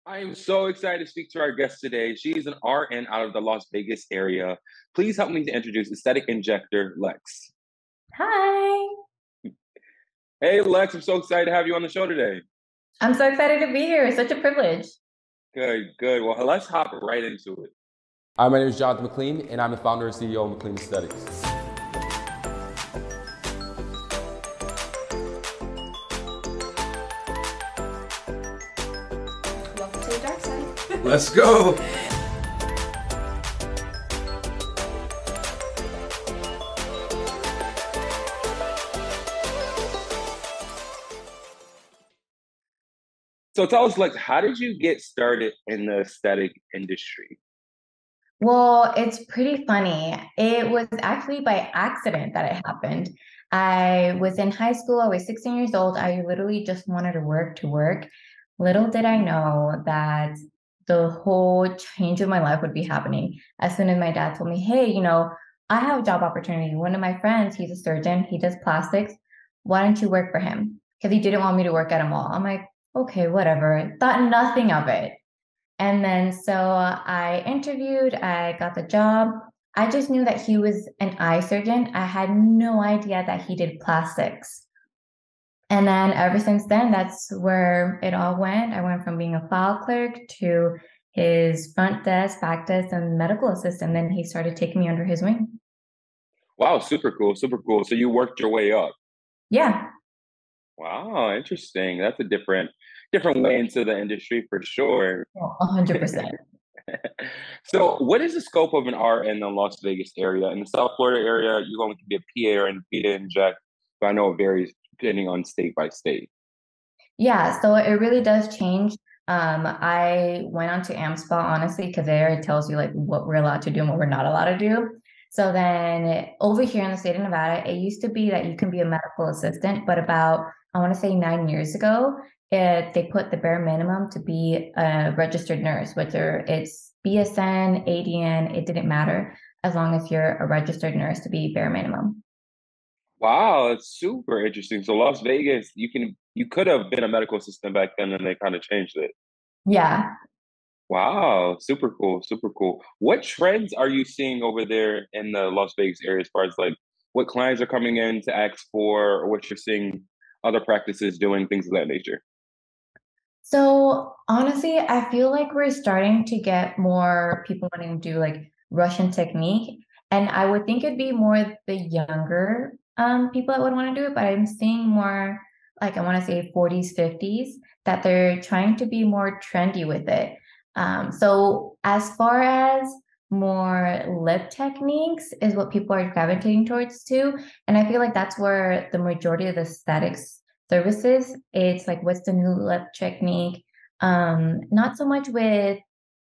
I am so excited to speak to our guest today. She's an RN out of the Las Vegas area. Please help me to introduce aesthetic injector Lex. Hi, Hey, Lex, I'm so excited to have you on the show today. I'm so excited to be here. It's such a privilege. Good, good. Well, let's hop right into it. Hi, my name is Jonathan McLean, and I'm the founder and CEO of McLean Aesthetics. Welcome to the dark side. Let's go. So tell us, Lex, how did you get started in the aesthetic industry? Well, it's pretty funny. It was actually by accident that it happened. I was in high school. I was 16 years old. I literally just wanted to work. Little did I know that the whole change of my life would be happening as soon as my dad told me, hey, I have a job opportunity. One of my friends, he's a surgeon, he does plastics. Why don't you work for him? Because he didn't want me to work at a mall. I'm like, okay, whatever. Thought nothing of it. And then so I interviewed, I got the job. I just knew that he was an eye surgeon. I had no idea that he did plastics. And then ever since then, that's where it all went. I went from being a file clerk to his front desk, back desk, and medical assistant. Then he started taking me under his wing. Wow, super cool, super cool. So you worked your way up. Yeah, Wow, interesting. That's a different way into the industry for sure. 100%. So what is the scope of an R in the Las Vegas area? In the South Florida area, you're going to be a PA or an P to inject, but I know it varies depending on state by state. Yeah, so it really does change. I went on to AmSpa honestly because there it tells you like what we're allowed to do and what we're not allowed to do. So then over here in the state of Nevada, it used to be that you can be a medical assistant, but about I want to say 9 years ago, they put the bare minimum to be a registered nurse, whether it's BSN, ADN, it didn't matter as long as you're a registered nurse to be bare minimum. Wow, that's super interesting. So Las Vegas, you could have been a medical assistant back then and they kind of changed it. Yeah. Wow, super cool, super cool. What trends are you seeing over there in the Las Vegas area as far as like what clients are coming in to ask for or what you're seeing other practices doing, things of that nature? So honestly, I feel like we're starting to get more people wanting to do like Russian technique. And I would think it'd be more the younger people that would want to do it, but I'm seeing more like I want to say 40s, 50s, that they're trying to be more trendy with it. So as far as more lip techniques is what people are gravitating towards too. And I feel like that's where the majority of the aesthetics services. It's like what's the new lip technique? Not so much with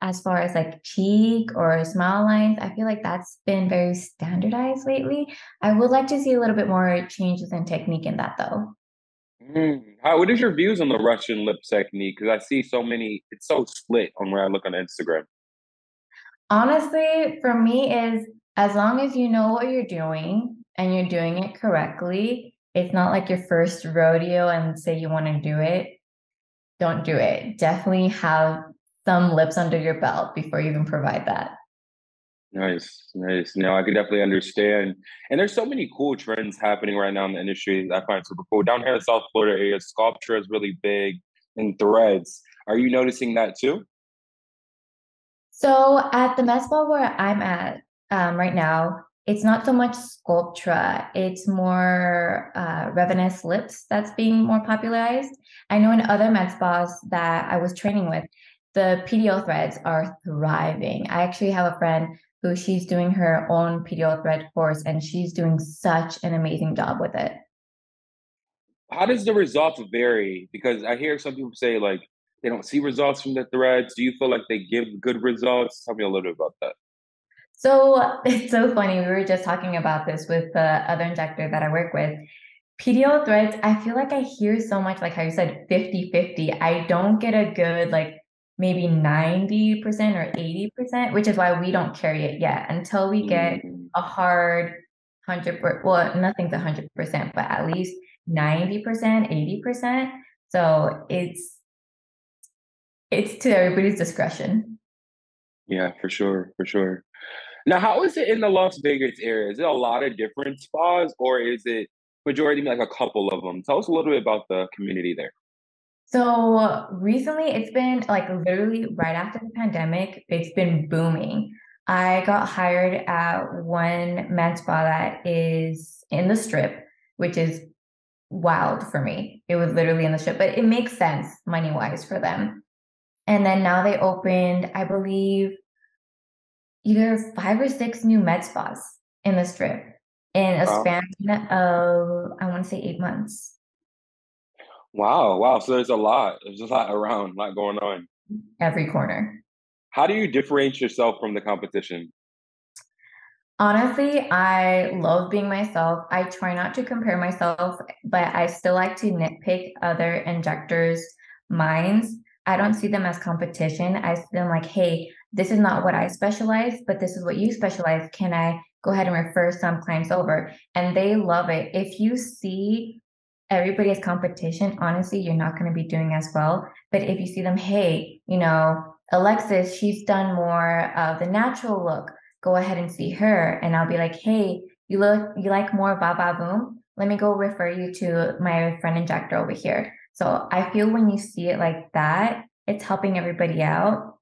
as far as like cheek or smile lines. I feel like that's been very standardized lately. I would like to see a little bit more changes in technique in that though. What is your views on the Russian lip technique? Because I see so many, it's so split on where I look on Instagram. Honestly, for me is as long as you know what you're doing and you're doing it correctly, it's not like your first rodeo and say you want to do it. Don't do it. Definitely have some lips under your belt before you even provide that. Nice, nice. No, I could definitely understand. And there's so many cool trends happening right now in the industry that I find super cool. Down here in the South Florida area, sculpture is really big and threads. Are you noticing that too? So at the Met Ball where I'm at right now, it's not so much Sculptra, it's more Revenus lips that's being more popularized. I know in other med spas that I was training with, the PDO threads are thriving. I actually have a friend who she's doing her own PDO thread course and she's doing such an amazing job with it. How does the results vary? Because I hear some people say like they don't see results from the threads. Do you feel like they give good results? Tell me a little bit about that. So it's so funny. We were just talking about this with the other injector that I work with. PDO threads, I feel like I hear so much, like how you said 50-50. I don't get a good, like maybe 90% or 80%, which is why we don't carry it yet until we get Mm. a hard 100%. Well, nothing's 100%, but at least 90%, 80%. So It's to everybody's discretion. Yeah, for sure, for sure. Now, how is it in the Las Vegas area? Is it a lot of different spas, or is it majority like a couple of them? Tell us a little bit about the community there. So recently, it's been like literally right after the pandemic, it's been booming. I got hired at one med spa that is in the strip, which is wild for me. It was literally in the strip, but it makes sense money wise for them. And then now they opened, I believe, either 5 or 6 new med spas in the strip in a Wow, span of, I want to say 8 months. wow, wow. So there's a lot. There's a lot around, a lot going on. Every corner. How do you differentiate yourself from the competition? Honestly, I love being myself. I try not to compare myself, but I still like to nitpick other injectors' minds. I don't see them as competition. I see them like, hey, this is not what I specialize, but this is what you specialize. Can I go ahead and refer some clients over? And they love it. If you see everybody as competition, honestly, you're not going to be doing as well. But if you see them, hey, Alexis, she's done more of the natural look, go ahead and see her. And I'll be like, hey, you like more Baba Boom? Let me go refer you to my friend injector over here. So I feel when you see it like that, it's helping everybody out.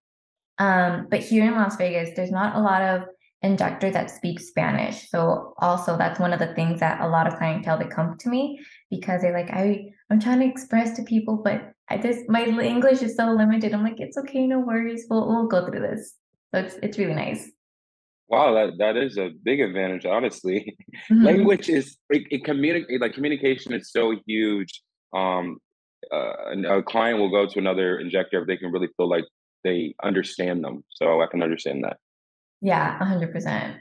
But here in Las Vegas, there's not a lot of injectors that speak Spanish. So also that's one of the things that a lot of clientele they come to me because they're like, I'm trying to express to people, but my English is so limited. I'm like, it's okay, no worries. We'll go through this. So it's really nice. Wow, that is a big advantage, honestly. Mhm. Language is it communicate like communication is so huge. Um, a client will go to another injector if they can really feel like they understand them. So I can understand that. Yeah, 100%.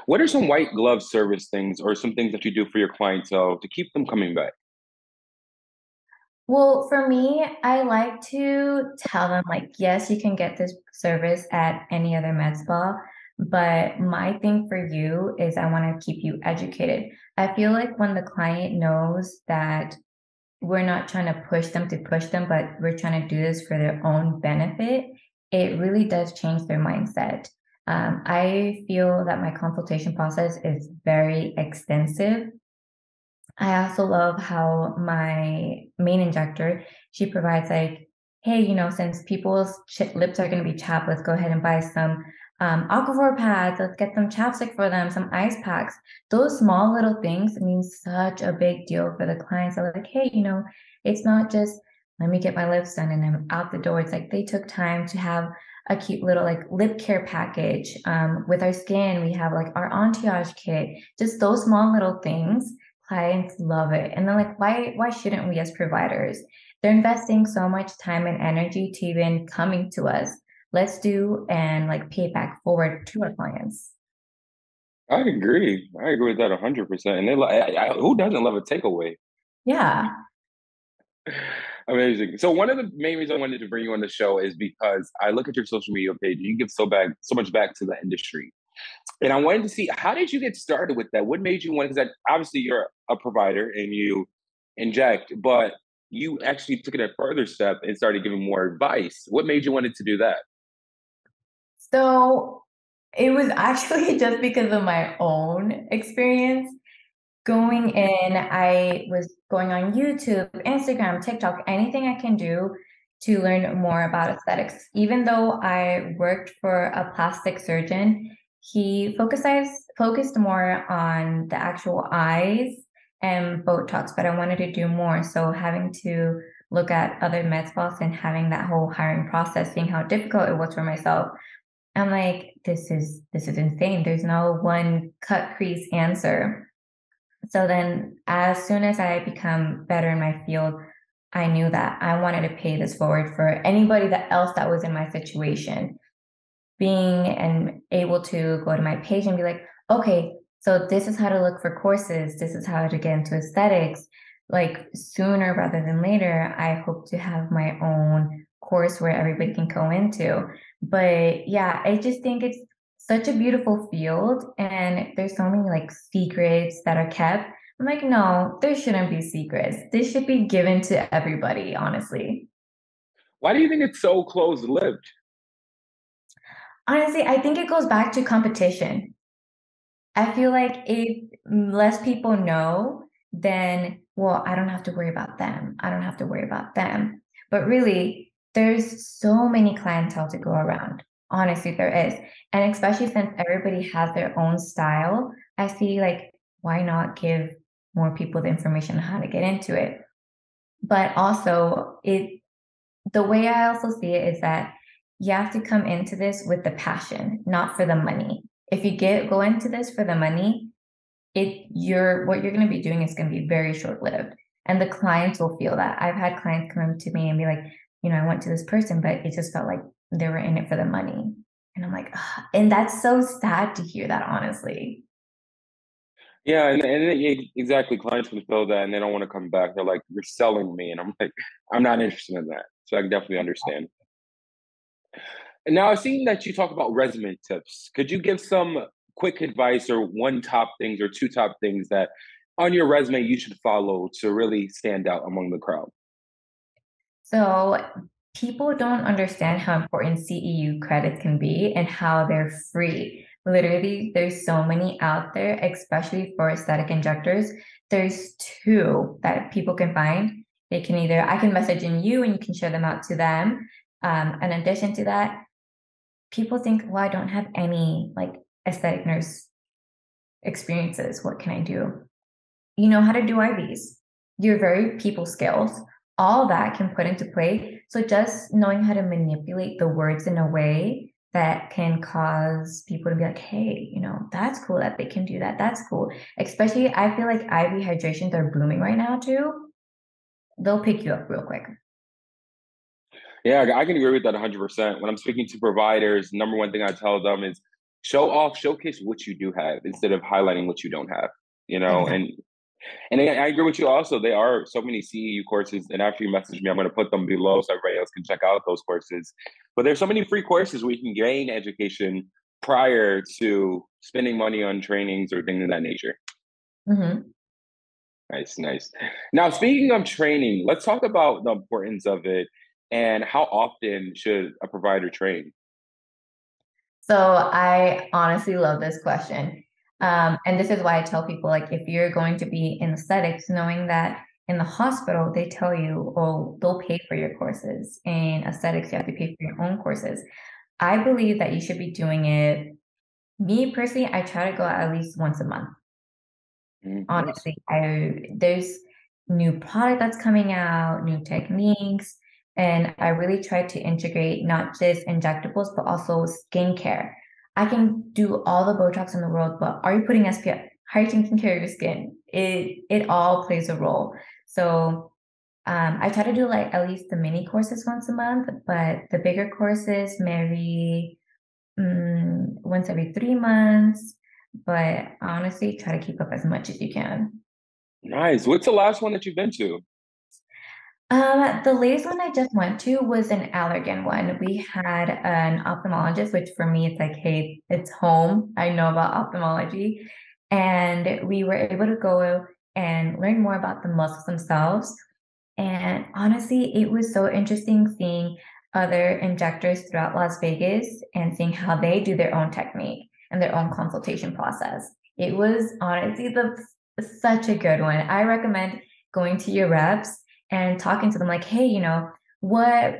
What are some white glove service things or some things that you do for your clientele to keep them coming back? Well, for me, I like to tell them like, yes, you can get this service at any other med spa, but my thing for you is I want to keep you educated. I feel like when the client knows that we're not trying to push them, but we're trying to do this for their own benefit, it really does change their mindset. I feel that my consultation process is very extensive. I also love how my main injector, she provides like, hey, since people's lips are going to be chapped, let's go ahead and buy some aquaphor pads. Let's get some chapstick for them, some ice packs. Those small little things mean such a big deal for the clients. They're like, hey, it's not just let me get my lips done and I'm out the door. It's like they took time to have a cute little like lip care package. With our skin, we have like our anti-age kit. Just those small little things, clients love it. And they're like, why shouldn't we as providers? They're investing so much time and energy to even coming to us. Let's do and like pay back forward to our clients. I agree. I agree with that 100%. And who doesn't love a takeaway? Yeah. Amazing. So one of the main reasons I wanted to bring you on the show is because I look at your social media page. You give so much back to the industry, and I wanted to see how did you get started with that? What made you want? Because obviously you're a provider and you inject, but you actually took it a further step and started giving more advice. What made you wanted to do that? So it was actually just because of my own experience. Going in, I was going on YouTube, Instagram, TikTok, anything I can do to learn more about aesthetics. Even though I worked for a plastic surgeon, he focused more on the actual eyes and Botox, but I wanted to do more. So having to look at other med spas and having that whole hiring process, seeing how difficult it was for myself, I'm like, this is insane. There's no one cut crease answer. So then, as soon as I become better in my field, I knew that I wanted to pay this forward for anybody else that was in my situation. Being and able to go to my page and be like, okay, so this is how to look for courses. This is how to get into aesthetics. Like sooner rather than later, I hope to have my own course where everybody can go into. But yeah, I just think it's such a beautiful field and there's so many like secrets that are kept. I'm like, no, there shouldn't be secrets. This should be given to everybody, honestly. Why do you think it's so close-lived? Honestly, I think it goes back to competition. I feel like if less people know, then, well, I don't have to worry about them. I don't have to worry about them. But really, there's so many clientele to go around. Honestly, there is. And especially since everybody has their own style, I see like, why not give more people the information on how to get into it? But also, the way I also see it is that you have to come into this with the passion, not for the money. If you go into this for the money, what you're going to be doing is going to be very short-lived, and the clients will feel that. I've had clients come to me and be like, I went to this person, but it just felt like they were in it for the money. And I'm like, ugh. And that's so sad to hear that, honestly. Yeah, exactly. Clients can feel that and they don't want to come back. They're like, "You're selling me," and I'm like, "I'm not interested in that." So I can definitely understand. And now I've seen that you talk about resume tips. Could you give some quick advice or one top things or two top things that on your resume you should follow to really stand out among the crowd? So people don't understand how important CEU credits can be and how they're free. Literally, there's so many out there, especially for aesthetic injectors. There's two that people can find. I can message in you and you can share them out to them. In addition to that, people think, well, I don't have any like aesthetic nurse experiences. What can I do? You know how to do IVs, your very people skills, all that can put into play. So just knowing how to manipulate the words in a way that can cause people to be like, hey, that's cool that they can do that. That's cool. Especially, I feel like IV hydrations are booming right now too. They'll pick you up real quick. Yeah, I can agree with that 100%. When I'm speaking to providers, number one thing I tell them is showcase what you do have instead of highlighting what you don't have. Exactly. And I agree with you also. There are so many CEU courses, and after you message me, I'm going to put them below so everybody else can check out those courses. But there's so many free courses where you can gain education prior to spending money on trainings or things of that nature. Mm-hmm. Nice, nice. Now, speaking of training, let's talk about the importance of it and how often should a provider train? So I honestly love this question. And this is why I tell people, like, if you're going to be in aesthetics, knowing that in the hospital, they tell you, oh, they'll pay for your courses. In aesthetics, you have to pay for your own courses. I believe that you should be doing it. Me personally, I try to go at least once a month. Nice. Honestly, there's new product that's coming out, new techniques, and I really try to integrate not just injectables, but also skincare. I can do all the Botox in the world, but are you putting SPF? How are you taking care of your skin? It all plays a role. So I try to do like at least the mini courses once a month, but the bigger courses maybe once every 3 months. But honestly, try to keep up as much as you can. Nice. What's the last one that you've been to? The latest one I just went to was an allergen one. We had an ophthalmologist, which for me, it's like, hey, it's home. I know about ophthalmology. And we were able to go and learn more about the muscles themselves. And honestly, it was so interesting seeing other injectors throughout Las Vegas and seeing how they do their own technique and their own consultation process. It was honestly such a good one. I recommend going to your reps and talking to them like, hey, what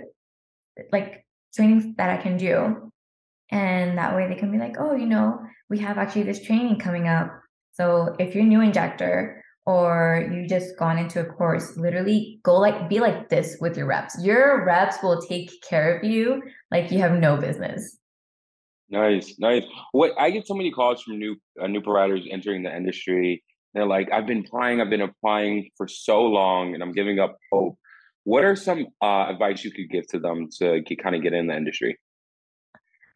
like trainings that I can do. And that way they can be like, oh, we have actually this training coming up. So if you're a new injector or you just gone into a course, literally be like this with your reps. Your reps will take care of you like you have no business. Nice, nice. What I get so many calls from new providers entering the industry. They're like, I've been applying for so long, and I'm giving up hope. What are some advice you could give to them to kind of get in the industry?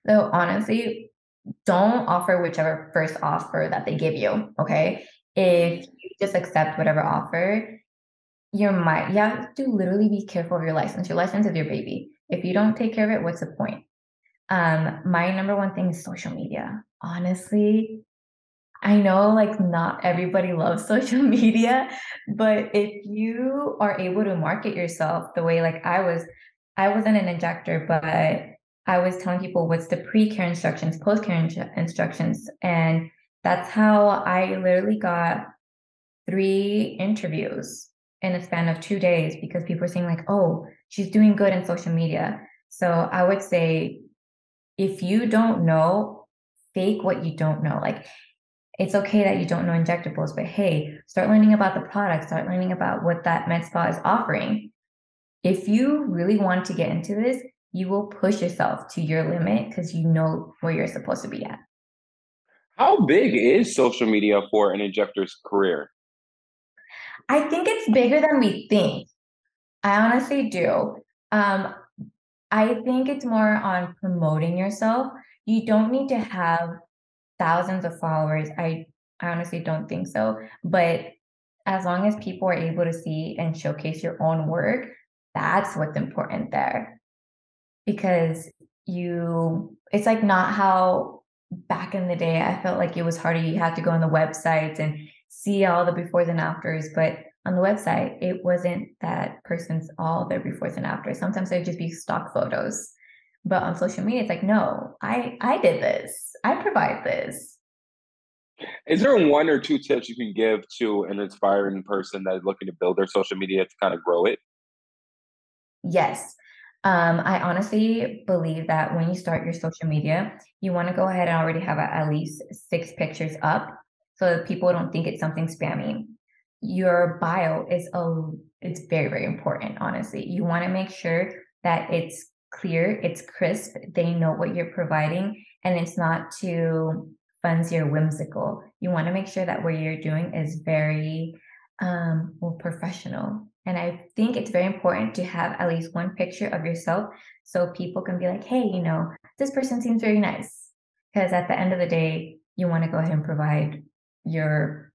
So honestly, don't offer whichever first offer that they give you. Okay. If you just accept whatever offer, you have to literally be careful of your license. Your license is your baby. If you don't take care of it, what's the point? My number one thing is social media. Honestly, I know like not everybody loves social media, but if you are able to market yourself the way like I was, I wasn't an injector, but I was telling people what's the pre-care instructions, post-care instructions. And that's how I literally got 3 interviews in a span of 2 days because people were saying like, oh, she's doing good in social media. So I would say if you don't know, fake what you don't know. Like it's okay that you don't know injectables, but hey, start learning about the product, start learning about what that med spa is offering. If you really want to get into this, you will push yourself to your limit because you know where you're supposed to be at. How big is social media for an injector's career? I think it's bigger than we think. I honestly do. Um, I think it's more on promoting yourself. You don't need to have thousands of followers. I honestly don't think so. But as long as people are able to see and showcase your own work, that's what's important there. Because it's like not how back in the day I felt like it was harder. You had to go on the websites and see all the befores and afters, but on the website, it wasn't that person's all their befores and afters. Sometimes they'd just be stock photos. But on social media, it's like, no, I did this. I provide this. Is there one or two tips you can give to an inspiring person that is looking to build their social media to kind of grow it? Yes. I honestly believe that when you start your social media, you want to go ahead and already have at least 6 pictures up so that people don't think it's something spammy. Your bio it's very, very important, honestly. You want to make sure that it's clear, it's crisp, they know what you're providing, and it's not too fancy or whimsical. You want to make sure that what you're doing is very professional. And I think it's very important to have at least one picture of yourself so people can be like, hey, this person seems very nice. Because at the end of the day, you want to go ahead and provide your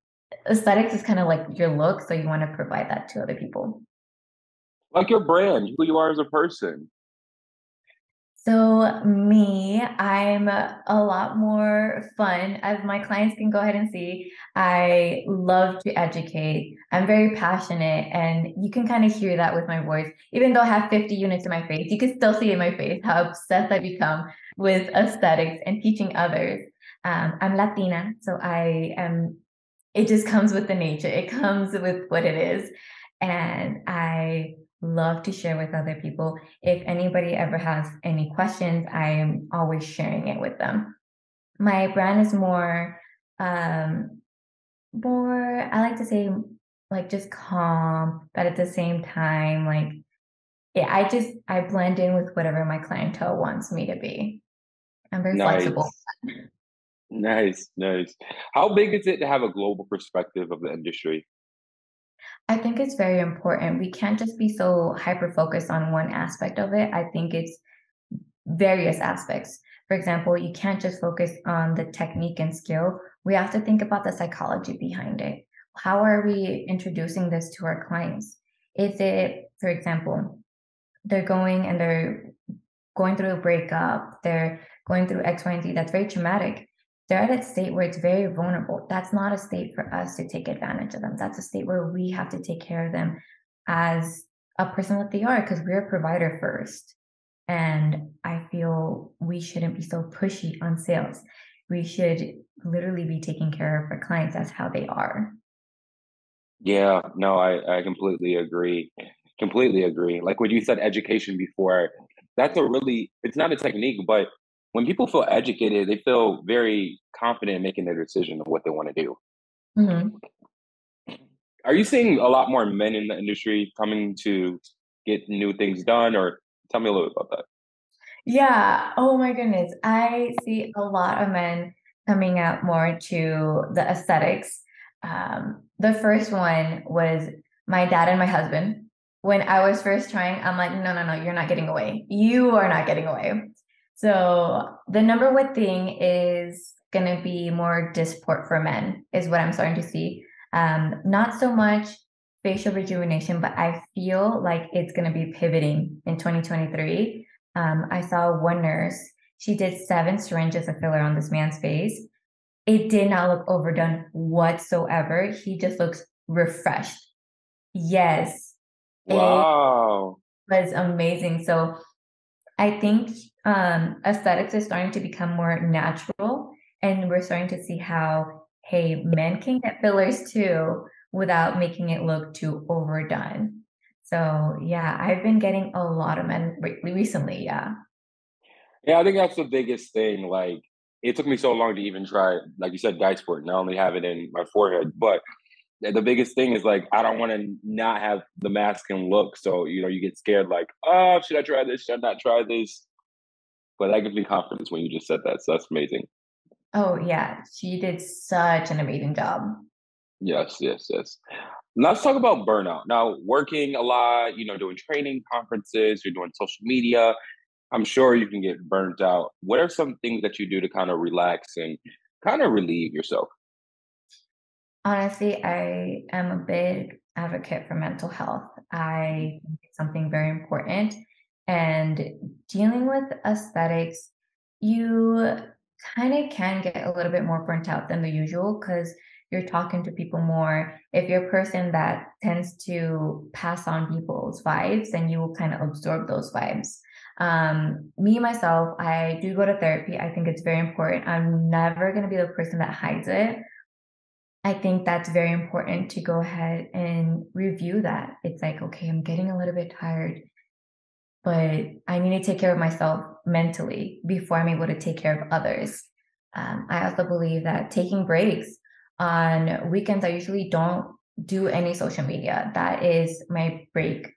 aesthetics is kind of like your look. So you want to provide that to other people. Like your brand, who you are as a person. So me, I'm a lot more fun. As my clients can go ahead and see, I love to educate. I'm very passionate, and you can kind of hear that with my voice. Even though I have 50 units in my face, you can still see in my face how obsessed I become with aesthetics and teaching others. I'm Latina, so I am. It just comes with the nature. It comes with what it is, and I love to share with other people. If anybody ever has any questions, I am always sharing it with them. My brand is um, I like to say, like just calm, but at the same time, like, yeah, I blend in with whatever my clientele wants me to be. I'm very flexible. Nice. Nice, nice. How big is it to have a global perspective of the industry? I think it's very important. We can't just be so hyper focused on one aspect of it. I think it's various aspects. For example, you can't just focus on the technique and skill. We have to think about the psychology behind it. How are we introducing this to our clients? Is it, for example, they're going through a breakup, they're going through X, Y, and Z, that's very traumatic. They're at a state where it's very vulnerable. That's not a state for us to take advantage of them. That's a state where we have to take care of them as a person that they are, because we're a provider first. And I feel we shouldn't be so pushy on sales. We should literally be taking care of our clients as how they are. Yeah, no, I completely agree. Completely agree. Like when you said education before, it's not a technique, but when people feel educated, they feel very confident in making their decision of what they want to do. Mhm. Are you seeing a lot more men in the industry coming to get new things done, or tell me a little bit about that? Yeah. Oh my goodness. I see a lot of men coming out more to the aesthetics. The first one was my dad and my husband. When I was first trying, I'm like, no, no, no, you're not getting away. You are not getting away. So the number one thing is going to be more disport for men, is what I'm starting to see. Not so much facial rejuvenation, but I feel like it's going to be pivoting in 2023. I saw one nurse, she did 7 syringes of filler on this man's face. It did not look overdone whatsoever. He just looks refreshed. Yes. It Wow. was amazing. So I think aesthetics is starting to become more natural, and we're starting to see how, hey, men can get fillers too without making it look too overdone. So yeah, I've been getting a lot of men recently. Yeah. Yeah, I think that's the biggest thing. Like, it took me so long to even try, like you said, dye sport, and I only have it in my forehead. But the biggest thing is like, I don't want to not have the masculine look. So, you get scared, like, oh, should I try this? Should I not try this? But that gives me confidence when you just said that. So that's amazing. Oh yeah, she did such an amazing job. Yes, yes, yes. Let's talk about burnout. Now, working a lot, doing training conferences, you're doing social media. I'm sure you can get burnt out. What are some things that you do to kind of relax and kind of relieve yourself? Honestly, I am a big advocate for mental health. I think it's something very important. And dealing with aesthetics, you kind of can get a little bit more burnt out than the usual because you're talking to people more. If you're a person that tends to pass on people's vibes, then you will kind of absorb those vibes. Me, myself, I do go to therapy. I think it's very important. I'm never going to be the person that hides it. I think that's very important to go ahead and review that. It's like, okay, I'm getting a little bit tired, but I need to take care of myself mentally before I'm able to take care of others. I also believe that taking breaks on weekends, I usually don't do any social media. That is my break.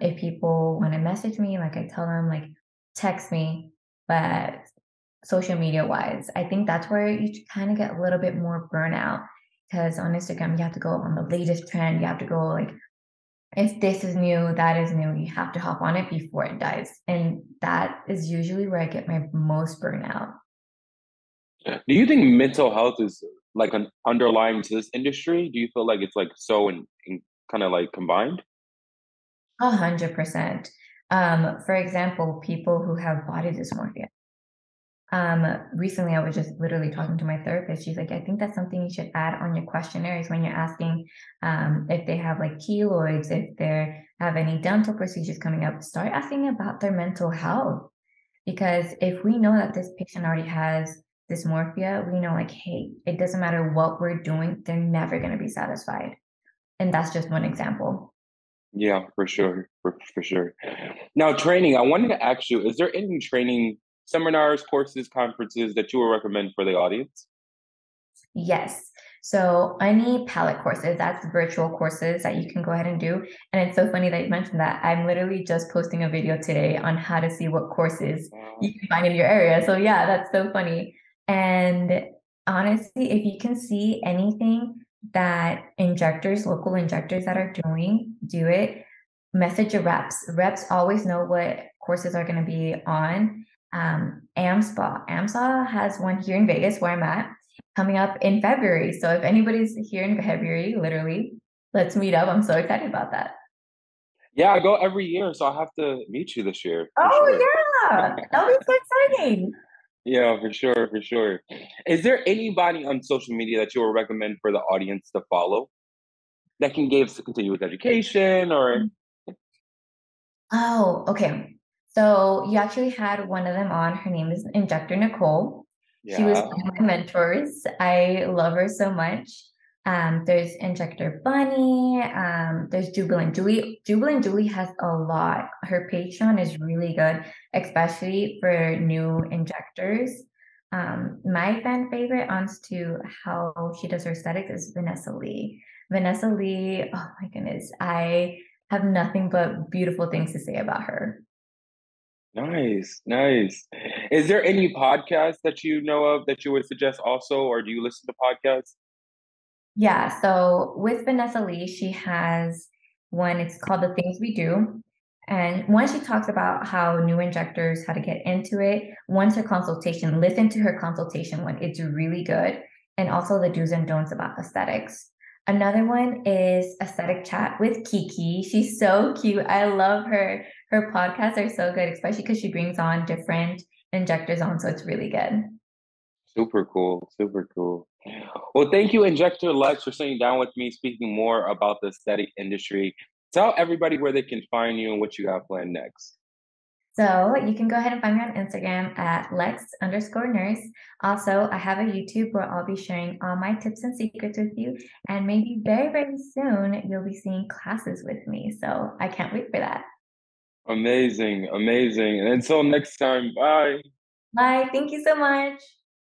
If people want to message me, like I tell them, like text me, but social media wise, I think that's where you kind of get a little bit more burnout because on Instagram, you have to go on the latest trend. You have to go like, if this is new, that is new. You have to hop on it before it dies. And that is usually where I get my most burnout. Do you think mental health is like an underlying to this industry? Do you feel like it's like so in kind of like combined? 100%. For example, people who have body dysmorphia. Recently I was just literally talking to my therapist. She's like, I think that's something you should add on your questionnaires when you're asking if they have like keloids, if they have any dental procedures coming up, start asking about their mental health. Because if we know that this patient already has dysmorphia, we know like, hey, it doesn't matter what we're doing, they're never going to be satisfied. And that's just one example. Yeah, for sure. For sure. Now, training, I wanted to ask you, is there any training seminars, courses, conferences that you would recommend for the audience? Yes. So any palette courses, that's virtual courses that you can go ahead and do. And it's so funny that you mentioned that. I'm literally just posting a video today on how to see what courses you can find in your area. So yeah, that's so funny. And honestly, if you can see anything that injectors, local injectors that are doing, do it. Message your reps. Reps always know what courses are going to be on. AMSPA has one here in Vegas where I'm at coming up in February. So if anybody's here in February, literally, let's meet up. I'm so excited about that. Yeah, I go every year, so I'll have to meet you this year for Oh sure. yeah, that'll be so exciting. Yeah, for sure, for sure. Is there anybody on social media that you would recommend for the audience to follow that can give continuous education or Oh, okay. So you actually had one of them on. Her name is Injector Nicole. She was yeah? one of my mentors. I love her so much. There's Injector Bunny. There's Jubilant Julie. Jubilant Julie has a lot. Her Patreon is really good, especially for new injectors. My fan favorite on to how she does her aesthetics is Vanessa Lee. Vanessa Lee, oh my goodness, I have nothing but beautiful things to say about her. Nice, nice. Is there any podcast that you know of that you would suggest also, or do you listen to podcasts? Yeah, so with Vanessa Lee, she has one, it's called The Things We Do. And one, she talks about how new injectors, how to get into it. One's her consultation, listen to her consultation one. It's really good. And also the do's and don'ts about aesthetics. Another one is Aesthetic Chat with Kiki. She's so cute. I love her. Her podcasts are so good, especially because she brings on different injectors on. So it's really good. Super cool, super cool. Well, thank you, Injector Lex, for sitting down with me, speaking more about the aesthetic industry. tell everybody where they can find you and what you have planned next. So you can go ahead and find me on Instagram at Lex_nurse. Also, I have a YouTube where I'll be sharing all my tips and secrets with you. And maybe very, very soon, you'll be seeing classes with me. So I can't wait for that. Amazing, amazing. And until next time, bye. Bye. Thank you so much.